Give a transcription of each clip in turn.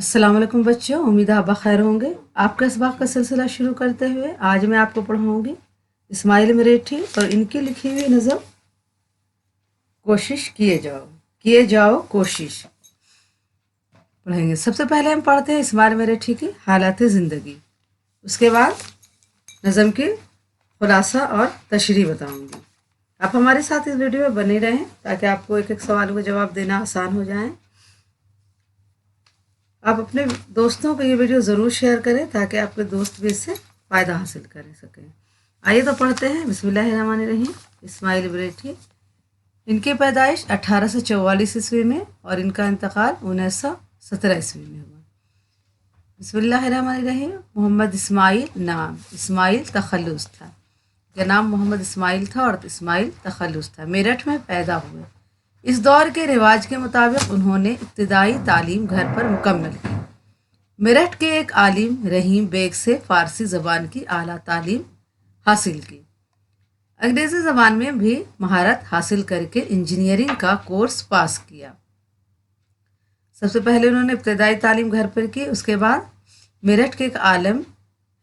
अस्सलाम वालेकुम बच्चों, उम्मीद है आप बखैर होंगे। आपका इस बात का सिलसिला शुरू करते हुए आज मैं आपको पढ़ाऊंगी इस्माइल मरेठी और इनकी लिखी हुई नज़म कोशिश किए जाओ कोशिश पढ़ेंगे। सबसे पहले हम पढ़ते हैं इस्माइल मरेठी की हालात ज़िंदगी, उसके बाद नज़म की खुलासा और तशरीह बताऊंगी। आप हमारे साथ इस वीडियो में बने रहें ताकि आपको एक एक सवाल का जवाब देना आसान हो जाए। आप अपने दोस्तों को ये वीडियो ज़रूर शेयर करें ताकि आपके दोस्त भी इससे फ़ायदा हासिल कर सकें। आइए तो पढ़ते हैं। बिस्मिल्लाहिर्रहमानिर्रहीम। इस्माइल मरेठी, इनकी पैदाइश 1844 ईस्वी में और इनका इंतकाल 1917 ईस्वी में हुआ। बिस्मिल्लाहिर्रहमानिर्रहीम। मोहम्मद इस्माइल नाम, इस्माइल तखल्लुस था। इनका नाम मोहम्मद इस्माइल था और इस्माइल तखल्लुस था। मेरठ में पैदा हुए। इस दौर के रिवाज के मुताबिक उन्होंने इब्तदाई तालीम घर पर मुकम्मल की। मेरठ के एक आलिम रहीम बेग से फ़ारसी ज़बान की आला तालीम हासिल की। अंग्रेज़ी ज़बान में भी महारत हासिल करके इंजीनियरिंग का कोर्स पास किया। सबसे पहले उन्होंने इब्तदाई तालीम घर पर की, उसके बाद मेरठ के एक आलिम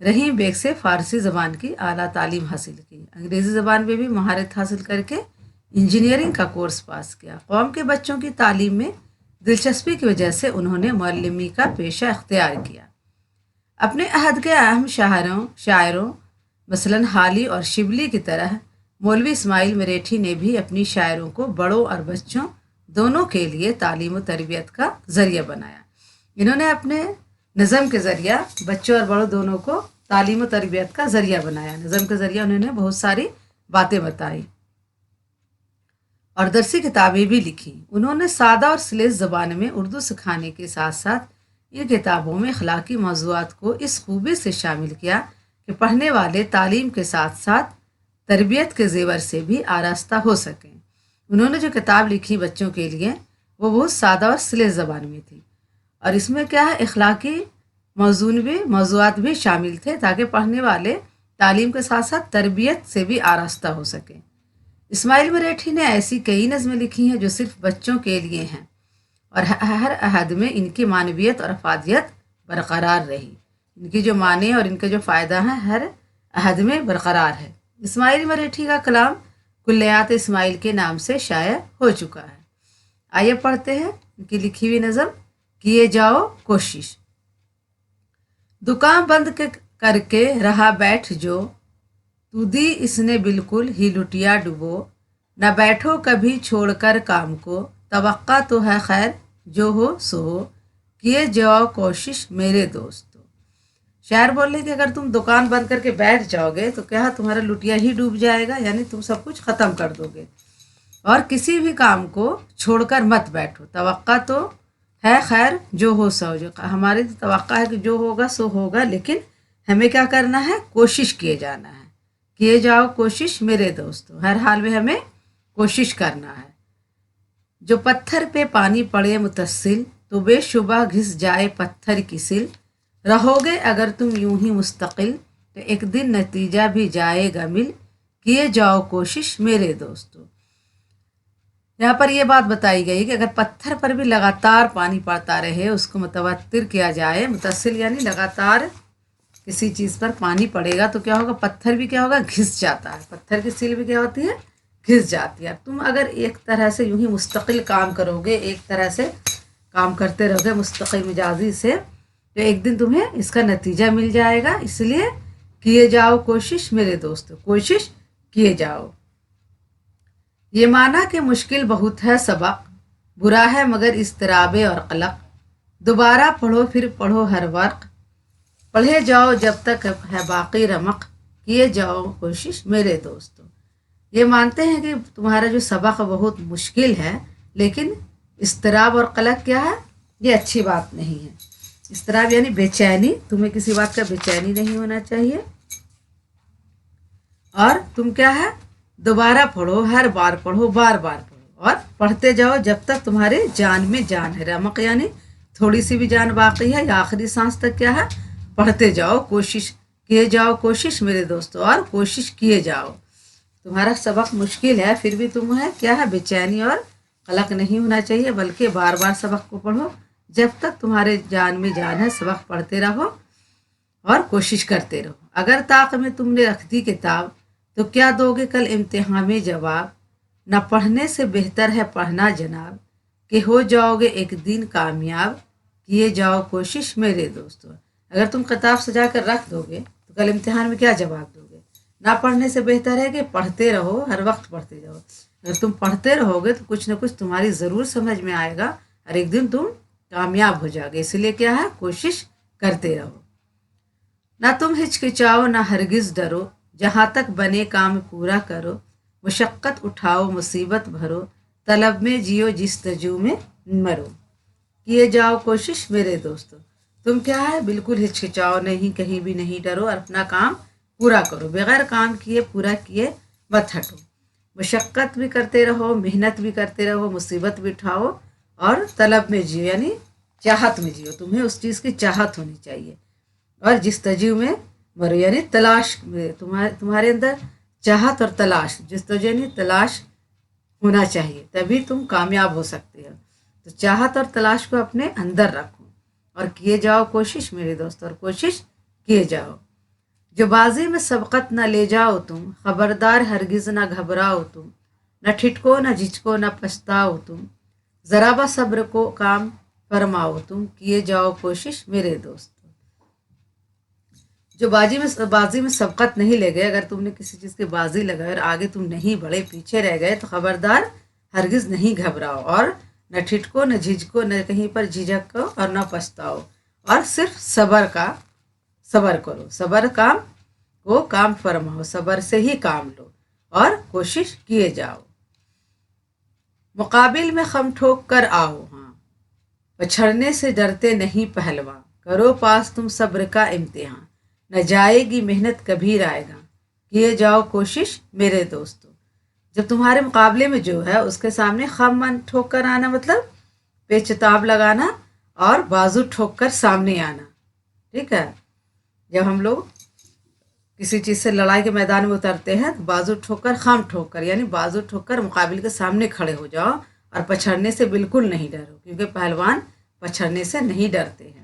रहीम बेग से फ़ारसी ज़बान की आला तालीम हासिल की। अंग्रेज़ी ज़बान में भी महारत हासिल करके इंजीनियरिंग का कोर्स पास किया। कौम के बच्चों की तालीम में दिलचस्पी की वजह से उन्होंने मौलवी का पेशा इख्तियार किया। अपने अहद के अहम शायरों मसलन हाली और शिबली की तरह मौलवी इस्माइल मरेठी ने भी अपनी शायरों को बड़ों और बच्चों दोनों के लिए तालीम और तरबियत का ज़रिया बनाया। इन्होंने अपने नज़म के ज़रिया बच्चों और बड़ों दोनों को तालीम और तरबियत का ज़रिया बनाया। नज़म के ज़रिए उन्होंने बहुत सारी बातें बताई और दरसी किताबें भी लिखी। उन्होंने सादा और सलीस ज़बान में उर्दू सिखाने के साथ साथ इन किताबों में अखलाकी मौज़ूआत को इस खूबी से शामिल किया कि पढ़ने वाले तालीम के साथ साथ तरबियत के ज़ेवर से भी आरास्ता हो सकें। उन्होंने जो किताब लिखी बच्चों के लिए वो बहुत सादा और सलीस ज़बान में थी और इसमें क्या है, अखलाकी मौज़ूआत भी शामिल थे ताकि पढ़ने वाले तालीम के साथ साथ तरबियत से भी आरास्ता हो सकें। इस्माइल मरेठी ने ऐसी कई नज़में लिखी हैं जो सिर्फ बच्चों के लिए हैं और हर अहद में इनकी मानवियत और अफादियत बरकरार रही। इनकी जो माने और इनका जो फ़ायदा है हर अहद में बरकरार है। इस्माइल मरेठी का कलाम कुल्लियात इस्माइल के नाम से शाया हो चुका है। आइए पढ़ते हैं इनकी लिखी हुई नज़म किए जाओ कोशिश। दुकान बंद करके रहा बैठ जो, तू दी इसने बिल्कुल ही लुटिया डुबो। न बैठो कभी छोड़कर काम को, तवक्का तो है खैर जो हो सो हो। किए जाओ कोशिश मेरे दोस्तों। शायर बोल रहे कि अगर तुम दुकान बंद करके बैठ जाओगे तो क्या तुम्हारा लुटिया ही डूब जाएगा, यानी तुम सब कुछ ख़त्म कर दोगे। और किसी भी काम को छोड़कर मत बैठो। तवक्का तो है खैर जो हो सो, जो हमारी तवक्का है कि जो होगा सो होगा, लेकिन हमें क्या करना है, कोशिश किए जाना है। किए जाओ कोशिश मेरे दोस्तों, हर हाल में हमें कोशिश करना है। जो पत्थर पे पानी पड़े मुतस्सिल, तो बेशुबा घिस जाए पत्थर की सिल। रहोगे अगर तुम यूं ही मुस्तकिल, तो एक दिन नतीजा भी जाएगा मिल। किए जाओ कोशिश मेरे दोस्तों। यहाँ पर यह बात बताई गई कि अगर पत्थर पर भी लगातार पानी पड़ता रहे, उसको मुतवत्तिर किया जाए। मुतस्सिल यानी लगातार किसी चीज़ पर पानी पड़ेगा तो क्या होगा, पत्थर भी क्या होगा, घिस जाता है। पत्थर की सिल भी क्या होती है, घिस जाती है। तुम अगर एक तरह से यूं ही मुस्तकिल काम करोगे, एक तरह से काम करते रहोगे मुस्तकिल मिजाजी से, तो एक दिन तुम्हें इसका नतीजा मिल जाएगा। इसलिए किए जाओ कोशिश मेरे दोस्तों, कोशिश किए जाओ। ये माना कि मुश्किल बहुत है सबक, बुरा है मगर इस्तराबे और कलक। दोबारा पढ़ो फिर पढ़ो हर वक्त, पढ़े जाओ जब तक है बाकी रमक। किए जाओ कोशिश मेरे दोस्तों। ये मानते हैं कि तुम्हारा जो सबक बहुत मुश्किल है, लेकिन इस्तराब और कलक क्या है, ये अच्छी बात नहीं है। इस्तराब यानी बेचैनी, तुम्हें किसी बात का बेचैनी नहीं होना चाहिए। और तुम क्या है, दोबारा पढ़ो, हर बार पढ़ो, बार बार पढ़ो और पढ़ते जाओ जब तक तुम्हारे जान में जान है। रमक यानी थोड़ी सी भी जान बाकी है या आखिरी सांस तक क्या है, पढ़ते जाओ, कोशिश किए जाओ कोशिश मेरे दोस्तों, और कोशिश किए जाओ। तुम्हारा सबक मुश्किल है फिर भी तुम्हें क्या है, बेचैनी और कलक नहीं होना चाहिए, बल्कि बार बार सबक को पढ़ो, जब तक तुम्हारे जान में जान है सबक पढ़ते रहो और कोशिश करते रहो। अगर ताक में तुमने रख दी किताब तो क्या दोगे कल इम्तिहान में जवाब। न पढ़ने से बेहतर है पढ़ना जनाब, कि हो जाओगे एक दिन कामयाब, किए जाओ कोशिश मेरे दोस्तों। अगर तुम किताब सजा कर रख दोगे तो कल इम्तिहान में क्या जवाब दोगे। ना पढ़ने से बेहतर है कि पढ़ते रहो, हर वक्त पढ़ते जाओ। अगर तुम पढ़ते रहोगे तो कुछ ना कुछ तुम्हारी ज़रूर समझ में आएगा और एक दिन तुम कामयाब हो जाओगे। इसलिए क्या है, कोशिश करते रहो। ना तुम हिचकिचाओ ना हरगिज़ डरो, जहाँ तक बने काम पूरा करो। मुशक्क़त उठाओ मुसीबत भरो, तलब में जियो जिस तजू में मरो। किए जाओ कोशिश मेरे दोस्तों। तुम क्या है, बिल्कुल हिचकिचाओ नहीं, कहीं भी नहीं डरो और अपना काम पूरा करो। बगैर काम किए पूरा किए मत हटो। मुशक्क़त भी करते रहो, मेहनत भी करते रहो, मुसीबत भी उठाओ और तलब में जियो यानी चाहत में जियो। तुम्हें उस चीज़ की चाहत होनी चाहिए। और जिस तजु में मरो यानी तलाश में, तुम्हारे अंदर चाहत और तलाश, जिस तजु यानी तलाश होना चाहिए, तभी तुम कामयाब हो सकते हो। तो चाहत और तलाश को अपने अंदर रखो और किए जाओ कोशिश मेरे दोस्त, और कोशिश किए जाओ। जो बाजी में सबकत न ले जाओ तुम, खबरदार हरगिज न घबराओ तुम। न ठिठको न झिझको न पछताओ तुम, जरा बा सब्र को काम फरमाओ तुम। किए जाओ कोशिश मेरे दोस्त। जो बाजी में सबकत नहीं ले गए, अगर तुमने किसी चीज़ की बाजी लगाई और आगे तुम नहीं बढ़े, पीछे रह गए, तो खबरदार हरगिज नहीं घबराओ और न ठिठको न झिझको, न कहीं पर झिझको और न पछताओ। और सिर्फ सबर करो, सबर काम फरमाओ, सबर से ही काम लो और कोशिश किए जाओ। मुकाबिल में खम ठोक कर आओ, हाँ पछड़ने से डरते नहीं पहलवान। करो पास तुम सब्र का इम्तिहान, न जाएगी मेहनत कभी आएगा। किए जाओ कोशिश मेरे दोस्तों। जब तुम्हारे मुकाबले में जो है उसके सामने खम मन ठोक कर आना, मतलब पेचताब लगाना और बाजू ठोक कर सामने आना। ठीक है, जब हम लोग किसी चीज़ से लड़ाई के मैदान में उतरते हैं तो बाजू ठोकर खम ठोकर यानी बाजू ठोकर मुकाबिल के सामने खड़े हो जाओ और पछड़ने से बिल्कुल नहीं डरो, क्योंकि पहलवान पछड़ने से नहीं डरते हैं।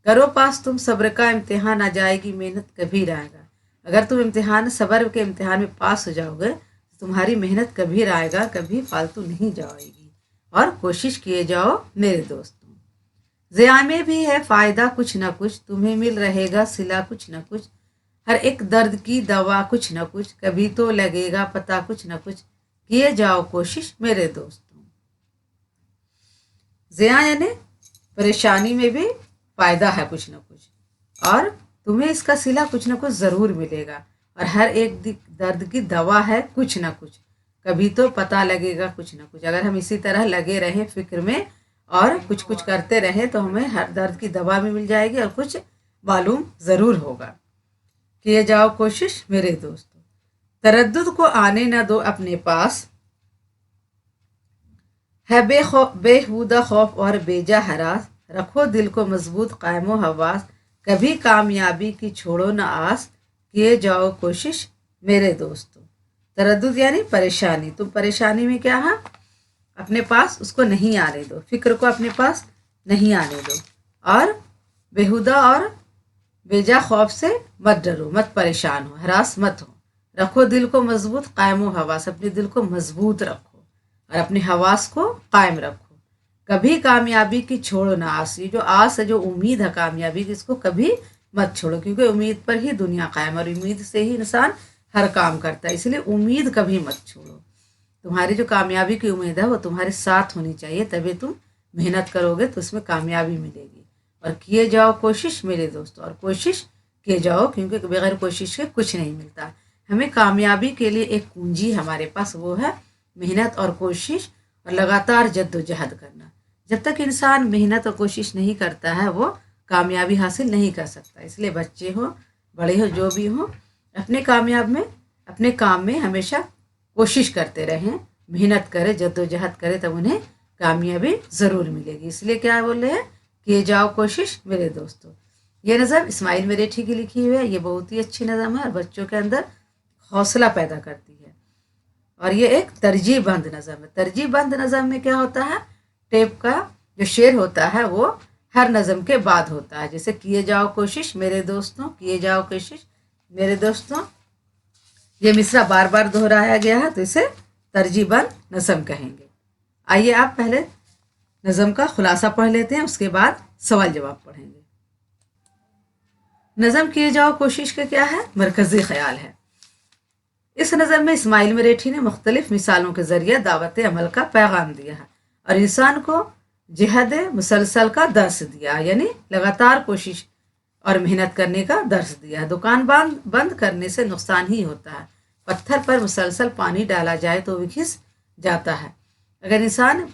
करो पास तुम सब्र का इम्तिहान, आ जाएगी मेहनत कभी आएगा। अगर तुम सब्र के इम्तिहान में पास हो जाओगे तो तुम्हारी मेहनत कभी आएगा, कभी फालतू नहीं जाएगी। और कोशिश किए जाओ मेरे दोस्तों। ज़िया में भी है फ़ायदा कुछ ना कुछ, तुम्हें मिल रहेगा सिला कुछ ना कुछ। हर एक दर्द की दवा कुछ ना कुछ, कभी तो लगेगा पता कुछ ना कुछ। किए जाओ कोशिश मेरे दोस्तों। ज़िया यानी परेशानी में भी फ़ायदा है कुछ ना कुछ, और तुम्हें इसका सिला कुछ ना कुछ ज़रूर मिलेगा। और हर एक दर्द की दवा है कुछ ना कुछ, कभी तो पता लगेगा कुछ ना कुछ। अगर हम इसी तरह लगे रहें फिक्र में और कुछ कुछ करते रहें तो हमें हर दर्द की दवा भी मिल जाएगी और कुछ मालूम ज़रूर होगा। किए जाओ कोशिश मेरे दोस्तों। तरद्दुद को आने न दो अपने पास, है बेहुदा खौफ और बेजा हरास। रखो दिल को मजबूत कायमो हवास, कभी कामयाबी की छोड़ो न आस। किए जाओ कोशिश मेरे दोस्तों। तरद्दुद यानी परेशानी, तुम परेशानी में क्या है, अपने पास उसको नहीं आने दो, फिक्र को अपने पास नहीं आने दो। और बेहुदा और बेजा खौफ से मत डरो, मत परेशान हो, हरास मत हो। रखो दिल को मजबूत कायमो हवास, अपने दिल को मजबूत रखो और अपने हवास को कायम रखो। कभी कामयाबी की छोड़ो ना आस, ये जो आस है, जो उम्मीद है कामयाबी की, इसको कभी मत छोड़ो, क्योंकि उम्मीद पर ही दुनिया कायम और उम्मीद से ही इंसान हर काम करता है। इसलिए उम्मीद कभी मत छोड़ो। तुम्हारी जो कामयाबी की उम्मीद है वो तुम्हारे साथ होनी चाहिए, तभी तुम मेहनत करोगे तो उसमें कामयाबी मिलेगी। और किए जाओ कोशिश मेरे दोस्तों, और कोशिश किए जाओ, क्योंकि बगैर कोशिश के कुछ नहीं मिलता। हमें कामयाबी के लिए एक कुंजी हमारे पास, वो है मेहनत और कोशिश और लगातार जद्दोजहद करना। जब तक इंसान मेहनत और कोशिश नहीं करता है वो कामयाबी हासिल नहीं कर सकता। इसलिए बच्चे हो बड़े हो जो भी हो, अपने काम में हमेशा कोशिश करते रहें, मेहनत करें, जद्दोजहद करें, तब उन्हें कामयाबी ज़रूर मिलेगी। इसलिए क्या बोल रहे हैं, किए जाओ कोशिश मेरे दोस्तों। ये नज़म इस्माइल मेरेठी की लिखी हुई है। ये बहुत ही अच्छी नज़म है और बच्चों के अंदर हौसला पैदा करती है। और ये एक तरजीह बंद नज़म है। तरजीह बंद नज़म में क्या होता है, टेप का جو شعر ہوتا ہے وہ ہر نظم کے بعد ہوتا ہے، جیسے کیے جاؤ کوشش میرے دوستوں، کیے جاؤ کوشش میرے دوستوں، یہ مصرع بار بار دہرایا گیا ہے تو اسے ترجیباً نظم کہیں گے۔ آئیے آپ پہلے نظم کا خلاصہ پڑھ لیتے ہیں، اس کے بعد سوال جواب پڑھیں گے۔ نظم کیے جاؤ کوشش کا کیا ہے؟ مرکزی خیال ہے۔ اس نظم میں اسماعیل مریٹھی نے مختلف مثالوں کے ذریعے دعوت عمل کا پیغام دیا ہے اور انسان کو جہد مسلسل کا درس دیا، یعنی لگاتار کوشش اور محنت کرنے کا درس دیا ہے۔ دکان بند کرنے سے نقصان ہی ہوتا ہے، پتھر پر مسلسل پانی ڈالا جائے تو وہ گھس جاتا ہے۔ اگر انسان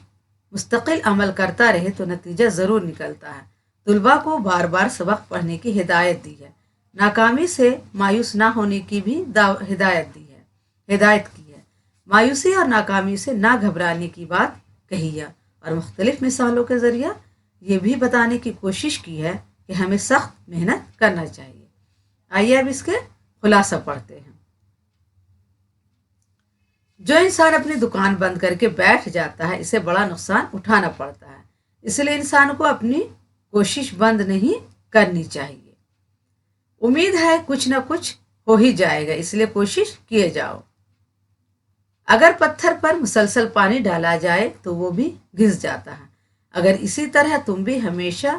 مستقل عمل کرتا رہے تو نتیجہ ضرور نکلتا ہے۔ طلباء کو بار بار سبق پڑھنے کی ہدایت دی ہے، ناکامی سے مایوس نہ ہونے کی بھی ہدایت کی ہے، مایوسی اور ناکامی سے نہ گھبرانے کی بات کہی ہے، اور مختلف مثالوں کے ذریعے یہ بھی بتانے کی کوشش کی ہے کہ ہمیں سخت محنت کرنا چاہیے۔ آئیے اب اس کے خلاصہ پڑھتے ہیں۔ جو انسان اپنی دکان بند کر کے بیٹھ جاتا ہے اسے بڑا نقصان اٹھانا پڑتا ہے، اس لیے انسان کو اپنی کوشش بند نہیں کرنی چاہیے۔ امید ہے کچھ نہ کچھ ہو ہی جائے گا، اس لیے کوشش کیے جاؤ۔ اگر پتھر پر مسلسل پانی ڈالا جائے تو وہ بھی گھس جاتا ہے۔ اگر اسی طرح تم بھی ہمیشہ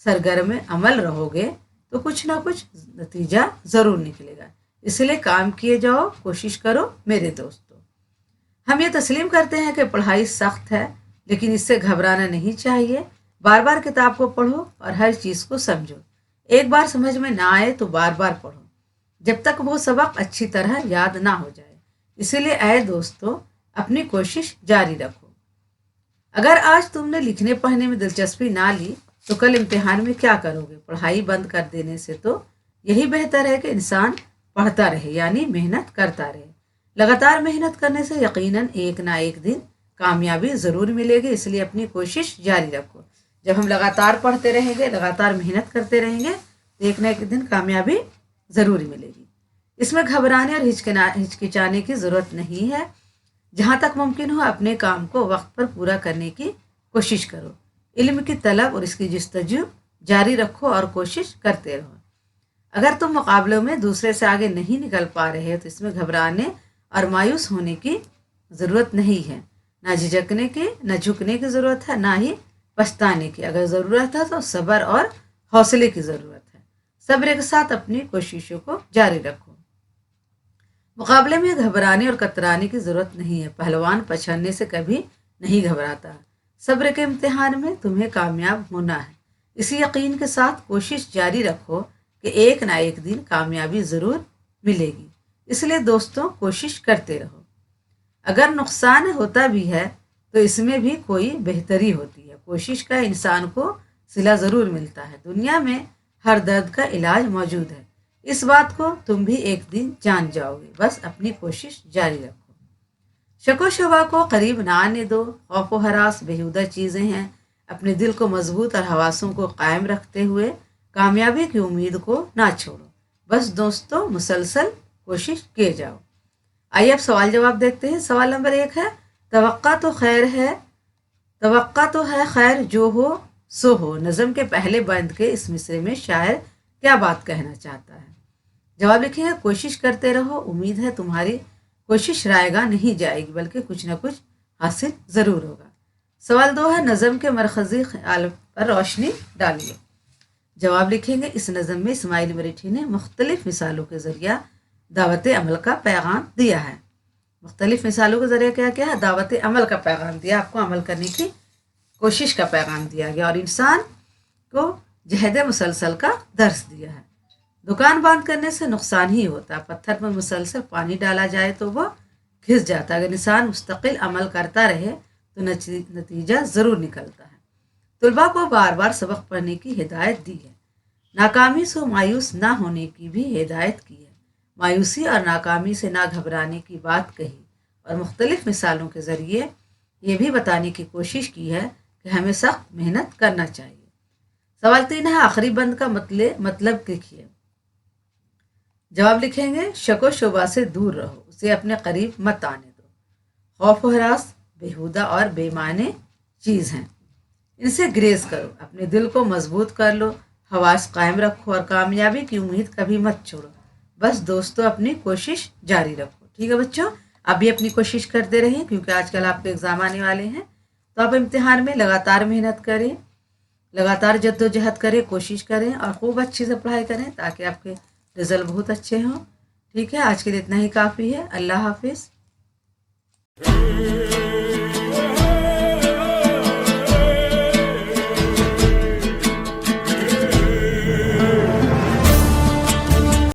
سرگرم عمل رہو گے تو کچھ نہ کچھ نتیجہ ضرور نکلے گا، اس لیے کام کیے جاؤ، کوشش کرو میرے دوستو۔ ہم یہ تسلیم کرتے ہیں کہ پڑھائی سخت ہے، لیکن اس سے گھبرانا نہیں چاہیے۔ بار بار کتاب کو پڑھو اور ہر چیز کو سمجھو۔ ایک بار سمجھ میں نہ آئے تو بار بار پڑھو جب تک وہ سبق اچھی طرح یاد نہ ہو جائے۔ اسی لیے اے دوستو اپنی کوشش جاری رکھو۔ اگر آج تم نے لکھنے پڑھنے میں دلچسپی نہ لی تو کل امتحان میں کیا کرو گے؟ پڑھائی بند کر دینے سے تو یہی بہتر ہے کہ انسان پڑھتا رہے، یعنی محنت کرتا رہے۔ لگاتار محنت کرنے سے یقیناً ایک نہ ایک دن کامیابی ضرور ملے گی، اس لیے اپنی کوشش جاری رکھو۔ جب ہم لگاتار پڑھتے رہیں گے، لگاتار محنت کرتے رہیں گے تو ایک نہ ایک دن کامیابی ضرور ملے گی۔ اس میں گھبرانے اور ہچکچانے کی ضرورت نہیں ہے۔ جہاں تک ممکن ہو اپنے کام کو وقت پر پورا کرنے کی کوشش کرو۔ علم کی طلب اور اس کی جستجو جاری رکھو اور کوشش کرتے رہو۔ اگر تم مقابلوں میں دوسرے سے آگے نہیں نکل پا رہے تو اس میں گھبرانے اور مایوس ہونے کی ضرورت نہیں ہے۔ نہ جھجکنے کی، نہ جھکنے کی ضرورت ہے، نہ ہی پچھتانے کی۔ اگر ضرورت ہے تو صبر اور حوصلے کی ضرورت ہے۔ صبر کے ساتھ اپنی کوششوں کو جاری رکھو۔ مقابلے میں گھبرانے اور کترانے کی ضرورت نہیں ہے۔ پہلوان پچھڑنے سے کبھی نہیں گھبراتا۔ صبر کے امتحان میں تمہیں کامیاب ہونا ہے۔ اسی یقین کے ساتھ کوشش جاری رکھو کہ ایک نہ ایک دن کامیابی ضرور ملے گی۔ اس لیے دوستوں کوشش کرتے رہو۔ اگر نقصان ہوتا بھی ہے تو اس میں بھی کوئی بہتری ہوتی ہے۔ کوشش کا انسان کو صلہ ضرور ملتا ہے۔ دنیا میں ہر درد کا علاج موجود ہے، اس بات کو تم بھی ایک دن جان جاؤ گے۔ بس اپنی کوشش جاری رکھو۔ شک و شبہ کو قریب نہ آنے دو۔ خوف و ہراس بیہودہ چیزیں ہیں۔ اپنے دل کو مضبوط اور حواسوں کو قائم رکھتے ہوئے کامیابی کی امید کو نہ چھوڑو۔ بس دوستو مسلسل کوشش کیے جاؤ۔ آئیے اب سوال جواب دیکھتے ہیں۔ سوال نمبر 1 ہے، توقع تو ہے خیر جو ہو سو ہو۔ نظم کے پہلے بند کے اس مصرے میں شاعر کیا بات کہنا چاہتا ہے؟ جواب لکھیں گے، کوشش کرتے رہو، امید ہے تمہاری کوشش رائے گاہ نہیں جائے گی بلکہ کچھ نہ کچھ حاصل ضرور ہوگا۔ سوال 2 ہے، نظم کے مرکزی خیال پر روشنی ڈالیے۔ جواب لکھیں گے، اس نظم میں اسماعیل مریٹھی نے مختلف مثالوں کے ذریعہ دعوت عمل کا پیغام دیا ہے۔ مختلف مثالوں کے ذریعے کیا کیا ہے؟ دعوت عمل کا پیغام دیا، آپ کو عمل کرنے کی کوشش کا پیغام دیا گیا اور انسان کو جہد مسلسل کا درس دیا ہے۔ دکان بند کرنے سے نقصان ہی ہوتا ہے، پتھر پر مسلسل پانی ڈالا جائے تو وہ گھس جاتا ہے۔ اگر انسان مستقل عمل کرتا رہے تو نتیجہ ضرور نکلتا ہے۔ طلباء کو بار بار سبق پڑھنے کی ہدایت دی ہے۔ ناکامی سے مایوس نہ ہونے کی بھی ہدایت کی ہے۔ مایوسی اور ناکامی سے نہ گھبرانے کی بات کہی اور مختلف مثالوں کے ذریعے یہ بھی بتانے کی کوشش کی ہے کہ ہمیں سخت محنت کرنا چاہیے۔ سوال 3 ہے، آخری بند کا مطلب لکھیے۔ جواب لکھیں گے، شک و شبہ سے دور رہو، اسے اپنے قریب مت آنے دو۔ خوف و ہراس بیہودہ اور بے معنی چیز ہیں۔ इनसे ग्रेज करो, अपने दिल को मजबूत कर लो, हवास कायम रखो और कामयाबी की उम्मीद कभी मत छोड़ो। बस दोस्तों अपनी कोशिश जारी रखो। ठीक है बच्चों, आप भी अपनी कोशिश करते रहिए क्योंकि आजकल आपके एग्ज़ाम आने वाले हैं। तो आप इम्तिहान में लगातार मेहनत करें, लगातार जद्दोजहद करें, कोशिश करें और खूब अच्छे से पढ़ाई करें ताकि आपके रिजल्ट बहुत अच्छे हों। ठीक है, आज के लिए इतना ही काफ़ी है। अल्लाह हाफिज़।